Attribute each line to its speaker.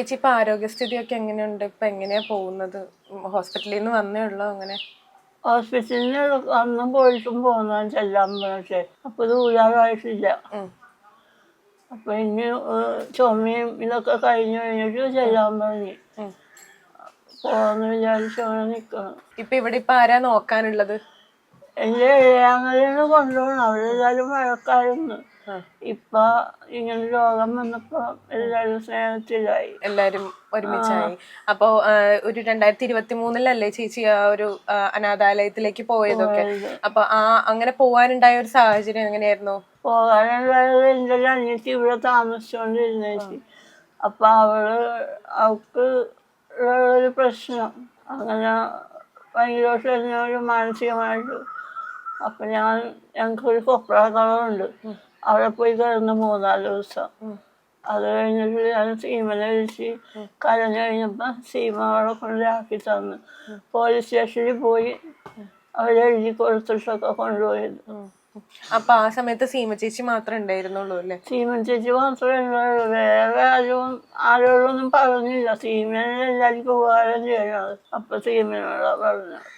Speaker 1: ചേച്ചി ഇപ്പൊ ആരോഗ്യസ്ഥിതിയൊക്കെ എങ്ങനെയുണ്ട്? ഇപ്പൊ എങ്ങനെയാ പോകുന്നത്? ഹോസ്പിറ്റലിൽ നിന്ന് വന്നേ ഉള്ളോ? അങ്ങനെ
Speaker 2: ഹോസ്പിറ്റലിൽ അന്നും പോയിട്ടും പോകുന്നതാണ് ചെല്ലാൻ പക്ഷേ അപ്പൊ ഇത് ഊരാറായിട്ടില്ല. അപ്പൊ ഇനി ചുമയും ഇതൊക്കെ കഴിഞ്ഞിട്ട് ചെല്ലാൻ പറഞ്ഞു. പോവാന്ന് വിചാരിച്ചവിടെ നിക്കണം.
Speaker 1: ഇപ്പൊ ആരാ നോക്കാനുള്ളത്?
Speaker 2: എന്റെ ഏഴാങ്ങളിന്ന് കൊണ്ടുപോകണം. അവരെല്ലാരും വഴക്കായിരുന്നു. ഇപ്പൊ ഇങ്ങനെ രോഗം വന്നപ്പോ എല്ലാരും സ്നേഹത്തിലായി,
Speaker 1: എല്ലാരും ഒരുമിച്ചായി. അപ്പൊ ഒരു 2023 ചേച്ചി ആ ഒരു അനാഥാലയത്തിലേക്ക് പോയതൊക്കെ. അപ്പൊ അങ്ങനെ പോവാനുണ്ടായ ഒരു സാഹചര്യം എങ്ങനെയായിരുന്നു?
Speaker 2: പോകാനുണ്ടായത് എൻ്റെ ഒരു അനിയത്തി ഇവിടെ താമസിച്ചോണ്ടിരുന്നേച്ചി. അപ്പൊ അവൾക്ക് ഒരു പ്രശ്നം അങ്ങനെ ഭയങ്കര ഒരു മാനസികമായിട്ട്. അപ്പൊ ഞങ്ങൾക്കൊരു കൊപ്രാക്കളമുണ്ട്, അവിടെ പോയി കിടന്ന് 3-4 ദിവസം. അത് കഴിഞ്ഞിട്ട് ഞാൻ സീമനെ വിളിച്ച് കരഞ്ഞു കഴിഞ്ഞപ്പോ സീമ അവളെ കൊണ്ടാക്കി തന്നു. പോലീസ് സ്റ്റേഷനിൽ പോയി അവരെഴുതി കൊടുത്തിട്ടൊക്കെ കൊണ്ടുപോയത്.
Speaker 1: അപ്പൊ ആ സമയത്ത് സീമ ചേച്ചി മാത്രമേ ഉണ്ടായിരുന്നുള്ളൂ അല്ലേ?
Speaker 2: സീമൻ ചേച്ചി മാത്രമേ ഉണ്ടായുള്ളൂ. വേറെ ആരോടൊന്നും പറഞ്ഞില്ല. സീമനെ എല്ലാവർക്കും ഉപകാരം ചെയ്യണത്. അപ്പൊ സീമനോടാ പറഞ്ഞത്.